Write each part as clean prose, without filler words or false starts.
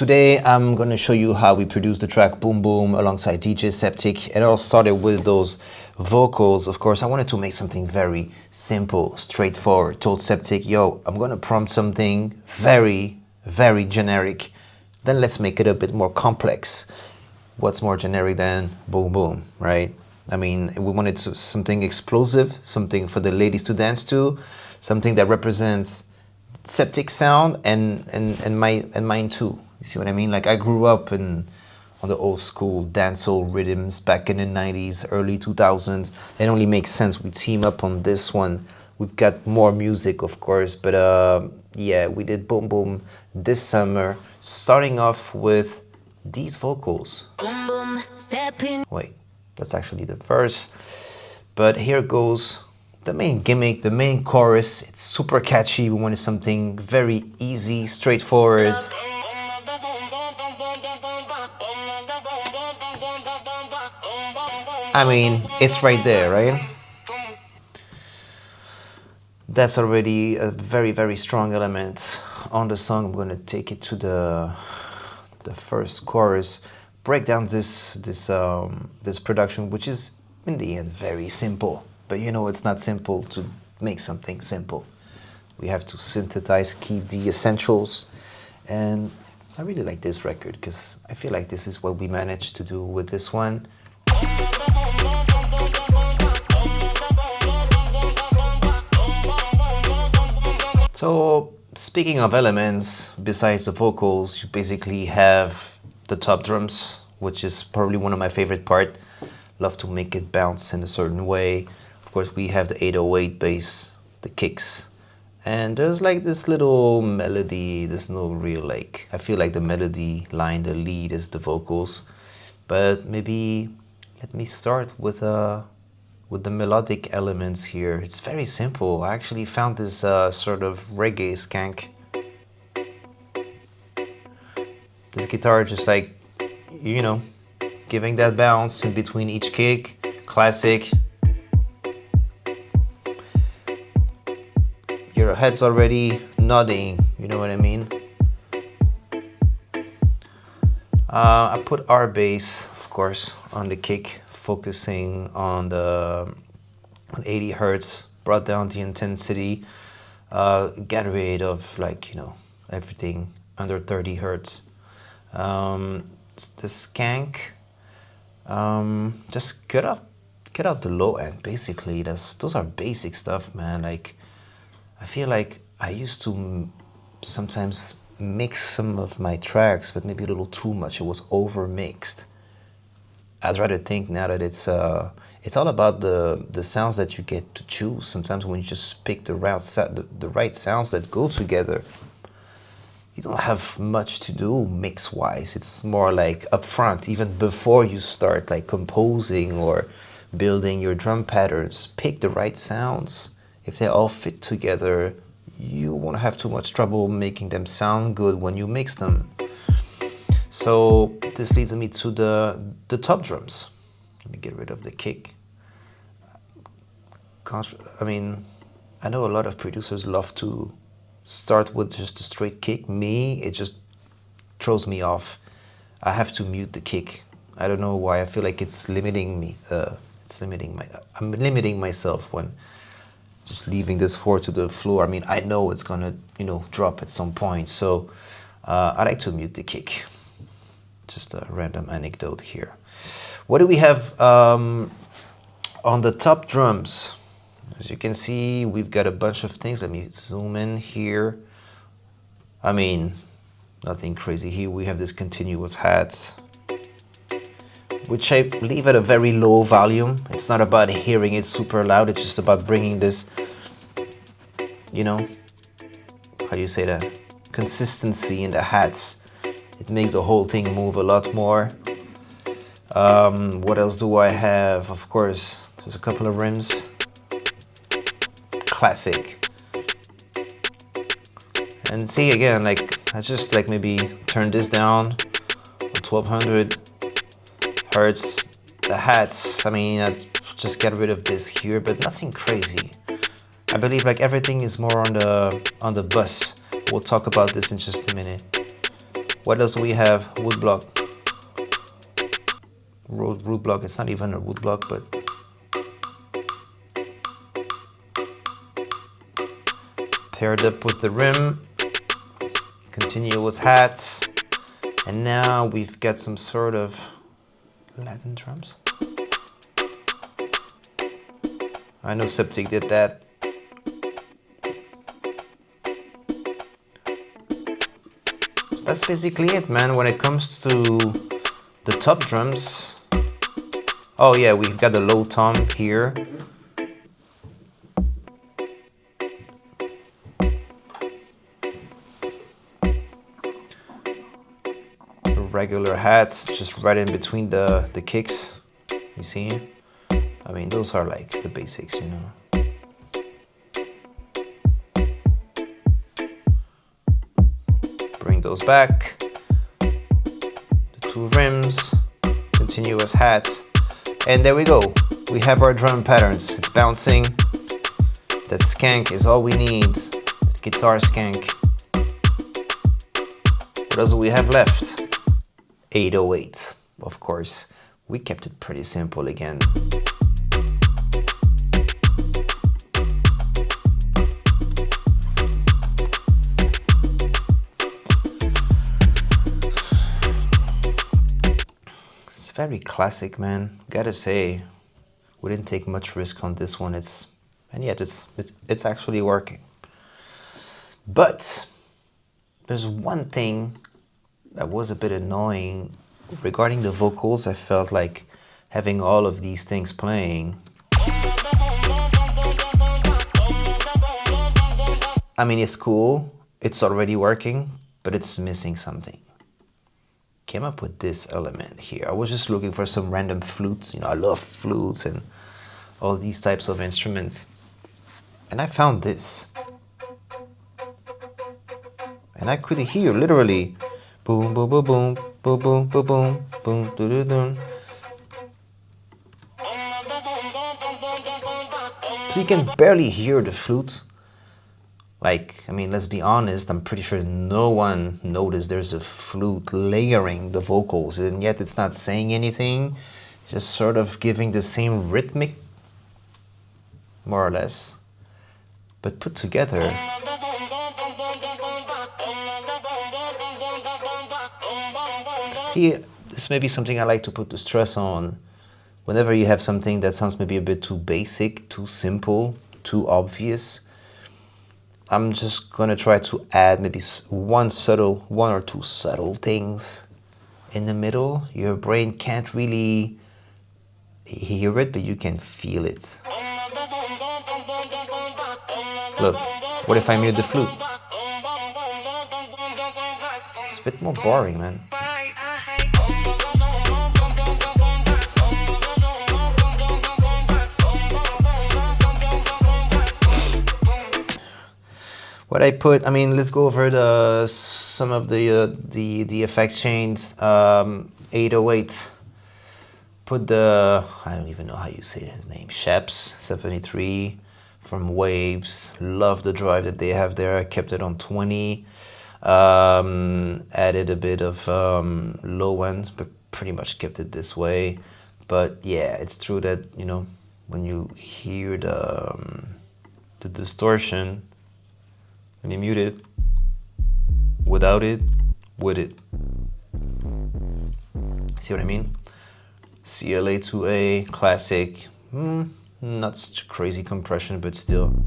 Today I'm gonna show you how we produce the track Boom Boom alongside DJ Septik. It all started with those vocals. Of course, I wanted to make something very simple, straightforward. Told Septik, yo, I'm gonna prompt something very generic. Then let's make it a bit more complex. What's more generic than boom boom, right? I mean, we wanted something explosive, something for the ladies to dance to, something that represents Septic sound and mine too. You see what I mean? Like, I grew up on the old school dancehall rhythms back in the 90s, early 2000s. It only makes sense we team up on this one. We've got more music, of course, but yeah, we did Boom Boom this summer, starting off with these vocals. Boom boom, step in. Wait, that's actually the verse. But here goes the main gimmick, the main chorus. It's super catchy. We wanted something very easy, straightforward. I mean, it's right there, right? That's already a very strong element on the song. I'm gonna take it to the first chorus, break down this production, which is in the end very simple. But you know, it's not simple to make something simple. We have to synthesize, keep the essentials. And I really like this record because I feel like this is what we managed to do with this one. So, speaking of elements, besides the vocals, you basically have the top drums, which is probably one of my favorite part. Love to make it bounce in a certain way. Of course, we have the 808 bass, the kicks, and there's like this little melody. There's no real, like, I feel like the melody line, the lead is the vocals. But maybe let me start with the melodic elements here. It's very simple. I actually found this sort of reggae skank. This guitar just like, you know, giving that bounce in between each kick. Classic. Your head's already nodding, you know what I mean? I put our bass, of course, on the kick, focusing on 80 hertz, brought down the intensity, get rid of, like, you know, everything under 30 hertz. The skank, just cut out the low end, basically. Those are basic stuff, man. Like, I feel like I used to sometimes mix some of my tracks, but maybe a little too much. It was over mixed. I'd rather think now that it's all about the sounds that you get to choose. Sometimes when you just pick the right sounds that go together, you don't have much to do mix-wise. It's more like upfront, even before you start like composing or building your drum patterns. Pick the right sounds. If they all fit together, you won't have too much trouble making them sound good when you mix them. So this leads me to the top drums. Let me get rid of the kick. I mean, I know a lot of producers love to start with just a straight kick. Me, it just throws me off. I have to mute the kick. I don't know why. I feel like it's limiting me. I'm limiting myself when just leaving this 4 to the floor. I mean, I know it's gonna, you know, drop at some point. So I like to mute the kick. Just a random anecdote here. What do we have on the top drums? As you can see, we've got a bunch of things. Let me zoom in here. I mean, nothing crazy here. We have this continuous hat, which I leave at a very low volume. It's not about hearing it super loud. It's just about bringing this, you know, how do you say that? Consistency in the hats. It makes the whole thing move a lot more. What else do I have? Of course, there's a couple of rims. Classic. And see, again, like, I just like maybe turn this down on 1200 hertz. The hats, I mean, I just get rid of this here, but nothing crazy. I believe like everything is more on the bus. We'll talk about this in just a minute. What else do we have? Wood block. Root block. It's not even a wood block, but paired up with the rim. Continuous hats. And now we've got some sort of Latin drums. I know Septik did that. That's basically it, man, when it comes to the top drums. Oh yeah, we've got the low tom here. Regular hats, just right in between the kicks. You see? I mean, those are like the basics, you know. Bring those back. The two rims, continuous hats. And there we go. We have our drum patterns. It's bouncing. That skank is all we need. That guitar skank. What else do we have left? 808, of course. We kept it pretty simple again. It's very classic, man. Gotta say, we didn't take much risk on this one. And yet it's actually working. But there's one thing that was a bit annoying regarding the vocals. I felt like having all of these things playing. I mean, it's cool, it's already working, but it's missing something. Came up with this element here. I was just looking for some random flute. You know, I love flutes and all these types of instruments. And I found this. And I could hear literally boom, boom, boom, boom, boom, boom, boom, boom, boom, doo, doo, doo. So you can barely hear the flute. Like, I mean, let's be honest, I'm pretty sure no one noticed there's a flute layering the vocals, and yet it's not saying anything, just sort of giving the same rhythmic, more or less, but put together. See, this may be something I like to put the stress on. Whenever you have something that sounds maybe a bit too basic, too simple, too obvious, I'm just gonna try to add maybe one or two subtle things in the middle. Your brain can't really hear it, but you can feel it. Look, what if I mute the flute? It's a bit more boring, man. What I put, I mean, let's go over some of the effect chains. 808. Put I don't even know how you say his name. Sheps 73 from Waves. Love the drive that they have there. I kept it on 20. Added a bit of low end, but pretty much kept it this way. But yeah, it's true that, you know, when you hear the distortion, when you mute it, without it, with it. See what I mean? CLA to A, classic. Not such crazy compression, but still.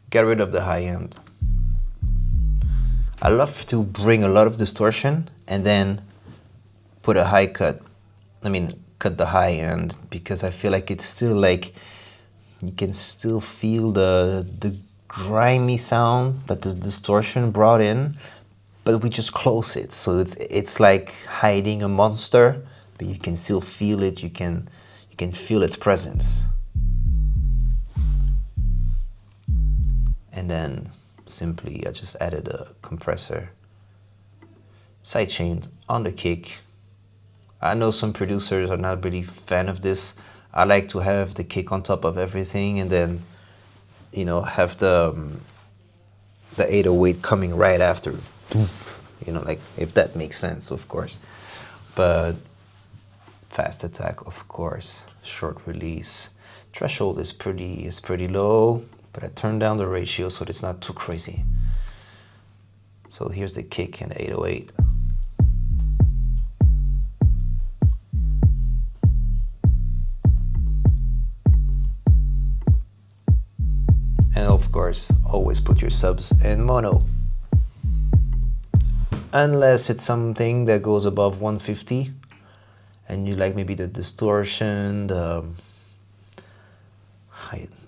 Get rid of the high end. I love to bring a lot of distortion and then put a high cut. I mean, cut the high end, because I feel like it's still like, you can still feel the grimy sound that the distortion brought in, but we just close it, so it's like hiding a monster, but you can still feel it. You can feel its presence. And then simply I just added a compressor, sidechained on the kick. I know some producers are not really fan of this. I like to have the kick on top of everything, and then, you know, have the the 808 coming right after. You know, like, if that makes sense, of course. But fast attack, of course. Short release. Threshold is pretty low, but I turned down the ratio so it's not too crazy. So here's the kick in 808. And of course, always put your subs in mono. Unless it's something that goes above 150 and you like maybe the distortion, the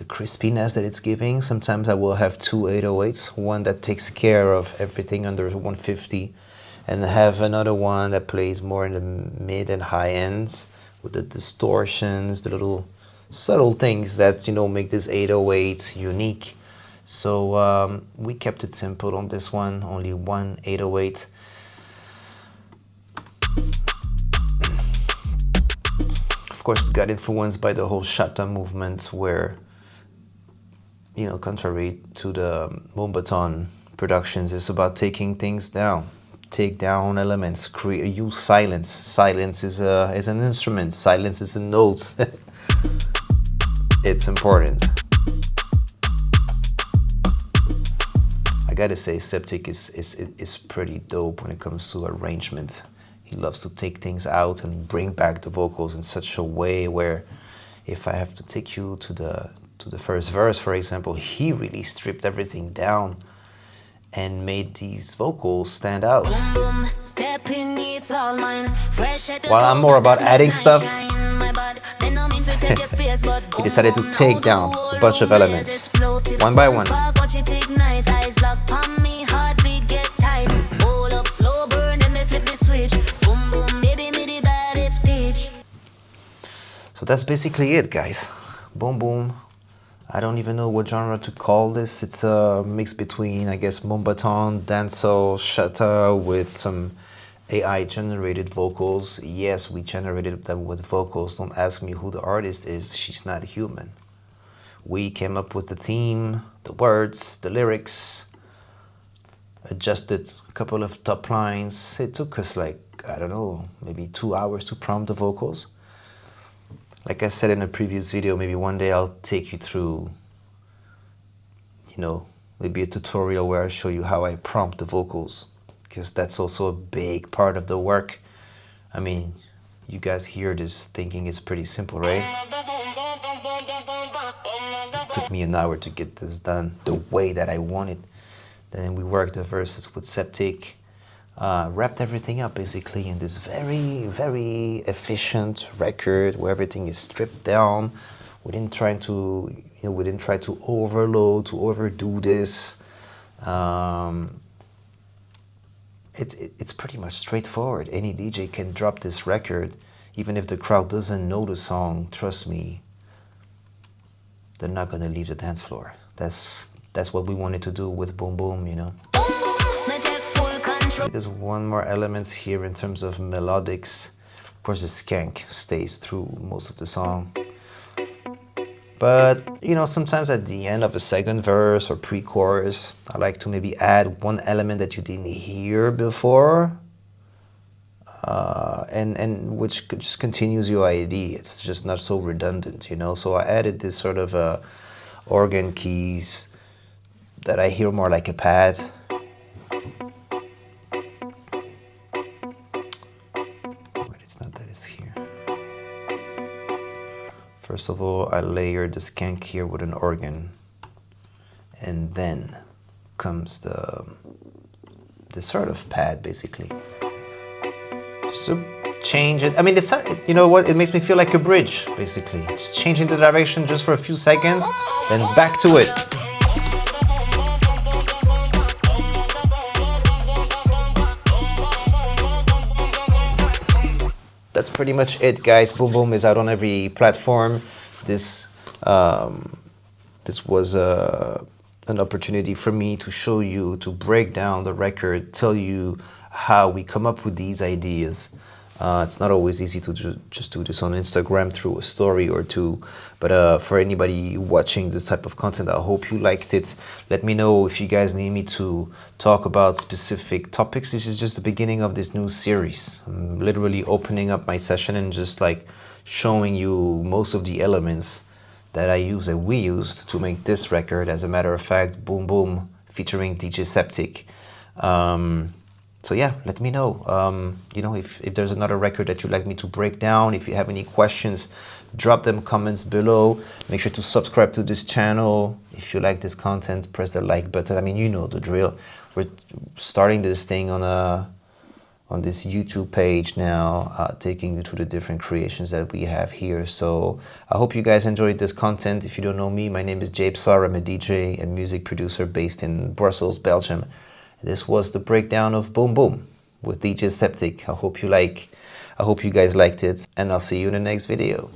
crispiness that it's giving. Sometimes I will have two 808s, one that takes care of everything under 150 and have another one that plays more in the mid and high ends with the distortions, the little subtle things that, you know, make this 808 unique. So we kept it simple on this one, only one 808. Of course, we got influenced by the whole shatta movement where, you know, contrary to the Moombahton productions, it's about taking things down. Take down elements, use silence. Silence is an instrument. Silence is a note. It's important. I gotta say, Septik is pretty dope when it comes to arrangement. He loves to take things out and bring back the vocals in such a way where, if I have to take you to the first verse, for example, he really stripped everything down and made these vocals stand out. While I'm more about adding stuff, he decided to take down a bunch of elements, one by one. So that's basically it, guys. Boom boom. I don't even know what genre to call this. It's a mix between, I guess, Moombahton, Dancehall, shatta with some AI generated vocals. Yes, we generated them with vocals. Don't ask me who the artist is. She's not human. We came up with the theme, the words, the lyrics, adjusted a couple of top lines. It took us like, I don't know, maybe 2 hours to prompt the vocals. Like I said in a previous video, maybe one day I'll take you through, you know, maybe a tutorial where I show you how I prompt the vocals, because that's also a big part of the work. I mean, you guys hear this thinking it's pretty simple, right? It took me an hour to get this done the way that I wanted. Then we worked the verses with Septik. Wrapped everything up basically in this very efficient record where everything is stripped down. We didn't try to overload, to overdo this. It's pretty much straightforward. Any DJ can drop this record, even if the crowd doesn't know the song. Trust me, they're not gonna leave the dance floor. That's what we wanted to do with Boom Boom, you know. There's one more elements here in terms of melodics. Of course, the skank stays through most of the song. But, you know, sometimes at the end of a second verse or pre-chorus, I like to maybe add one element that you didn't hear before, and which just continues your idea. It's just not so redundant, you know. So I added this sort of organ keys that I hear more like a pad. First of all, I layered the skank here with an organ, and then comes this sort of pad, basically. Just to change it. I mean, it's, you know what? It makes me feel like a bridge, basically. It's changing the direction just for a few seconds, then back to it. That's pretty much it, guys. Boom Boom is out on every platform. This was an opportunity for me to show you, to break down the record, tell you how we come up with these ideas. It's not always easy to just do this on Instagram through a story or two. But for anybody watching this type of content, I hope you liked it. Let me know if you guys need me to talk about specific topics. This is just the beginning of this new series. I'm literally opening up my session and just like showing you most of the elements that I use, that we used to make this record. As a matter of fact, Boom Boom featuring DJ Septik. So yeah, let me know. You know, if there's another record that you'd like me to break down, if you have any questions, drop them comments below. Make sure to subscribe to this channel. If you like this content, press the like button. I mean, you know the drill. We're starting this thing on this YouTube page now, taking you through the different creations that we have here. So I hope you guys enjoyed this content. If you don't know me, my name is Psar. I'm a DJ and music producer based in Brussels, Belgium. This was the breakdown of Boom Boom with DJ Septik. I hope you guys liked it, and I'll see you in the next video.